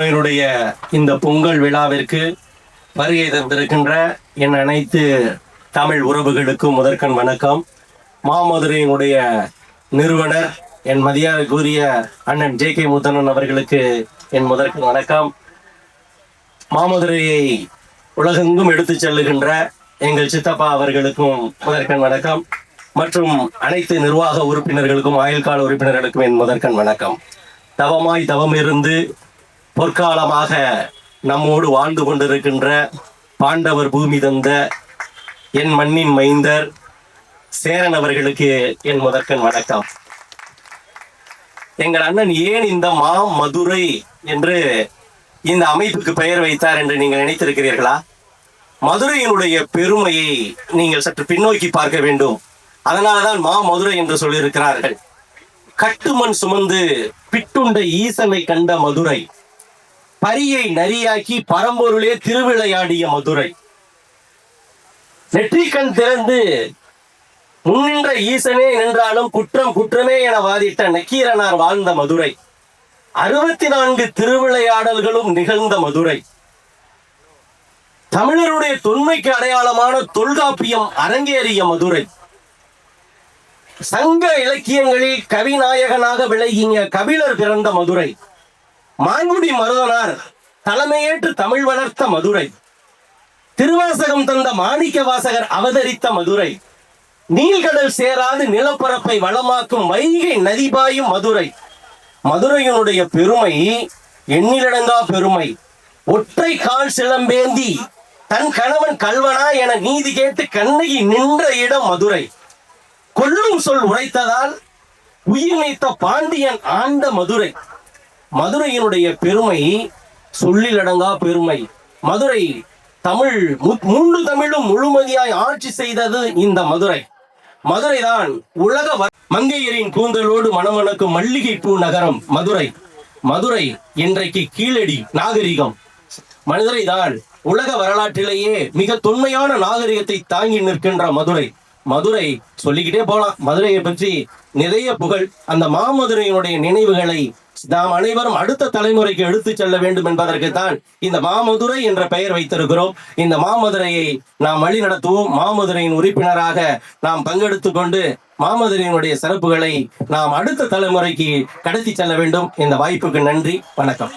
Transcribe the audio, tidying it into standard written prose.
என்னுடைய இந்த பொங்கல் விழாவிற்கு வருகை தந்திருக்கின்ற என் அனைத்து தமிழ் உறவுகளுக்கும் முதற்கண் வணக்கம். மாமதுரையினுடைய நிறுவனர் என் மதியாவுக்குரிய அண்ணன் ஜே.கே. முத்தண்ணன் அவர்களுக்கு என் முதற்கண் வணக்கம். மாமதுரையை உலகெங்கும் எடுத்து செல்லுகின்ற எங்கள் சித்தப்பா அவர்களுக்கும் முதற்கண் வணக்கம். மற்றும் அனைத்து நிர்வாக உறுப்பினர்களுக்கும் ஆயுள்கால உறுப்பினர்களுக்கும் என் முதற்கண் வணக்கம். தவமாய் தவம் இருந்து பொற்காலமாக நம்மோடு வாழ்ந்து கொண்டிருக்கின்ற பாண்டவர் பூமி தந்த என் மண்ணின் மைந்தர் சேரன் அவர்களுக்கு என் முதற்கண் வணக்கம். எங்கள் அண்ணன் ஏன் இந்த மாமதுரை என்று இந்த அமைப்புக்கு பெயர் வைத்தார் என்று நீங்கள் நினைத்திருக்கிறீர்களா? மதுரையினுடைய பெருமையை நீங்கள் சற்று பின்னோக்கி பார்க்க வேண்டும். அதனால்தான் மாமதுரை என்று சொல்லியிருக்கிறார்கள். கட்டுமண் சுமந்து பிட்டுண்ட ஈசனை கண்ட மதுரை, பரியை நரியாக்கி பரம்பொருளே திருவிளையாடிய மதுரை, நெற்றிக்கண் திறந்து முன்னின்ற ஈசனே நின்றாலும் குற்றம் குற்றமே என வாதிட்ட நக்கீரனார் வாழ்ந்த மதுரை, 64 திருவிளையாடல்களும் நிகழ்ந்த மதுரை, தமிழருடைய தொன்மைக்கு அடையாளமான தொல்காப்பியம் அரங்கேறிய மதுரை, சங்க இலக்கியங்களில் கவிநாயகனாக விளங்கிய கபிலர் பிறந்த மதுரை, மாங்குடி மருதனார் தலைமையேற்று தமிழ் வளர்த்த மதுரை, திருவாசகம் தந்த மாணிக்க வாசகர் அவதரித்த மதுரை, நீள்கடல் சேராது நிலப்பரப்பை வளமாக்கும் வைகை நதிபாயும் மதுரை. மதுரையினுடைய பெருமை எண்ணிலடங்கா பெருமை. ஒற்றை கால் சிலம்பேந்தி தன் கணவன் கல்வனா என நீதி கேட்டு கண்ணகி நின்ற இடம் மதுரை. கொல்லும் சொல் உரைத்ததால் உயிர் நீத்த பாண்டியன் ஆண்ட மதுரை. மதுரையினுடைய பெருமை சொல்லிலடங்கா பெருமை. மதுரை தமிழ் 3 தமிழும் முழுமதியாய் ஆட்சி செய்தது இந்த மதுரை. மதுரைதான் உலக மங்கையரின் கூந்தலோடு மணமணக்கும் மல்லிகை பூ நகரம் மதுரை. மதுரை இன்றைக்கு கீழடி நாகரிகம். மதுரைதான் உலக வரலாற்றிலேயே மிக தொன்மையான நாகரிகத்தை தாங்கி நிற்கின்ற மதுரை. மதுரை சொல்லிக்கிட்டே போலாம். மதுரையை பற்றி நிறைய புகழ். அந்த மாமதுரையினுடைய நினைவுகளை நாம் அனைவரும் அடுத்த தலைமுறைக்கு எடுத்து செல்ல வேண்டும் என்பதற்கு தான் இந்த மாமதுரை என்ற பெயர் வைத்திருக்கிறோம். இந்த மாமதுரையை நாம் வழி நடத்துவோம். மாமதுரையின் உறுப்பினராக நாம் பங்கெடுத்துக் கொண்டு மாமதுரையினுடைய சிறப்புகளை நாம் அடுத்த தலைமுறைக்கு கடத்தி செல்ல வேண்டும். இந்த வாய்ப்புக்கு நன்றி, வணக்கம்.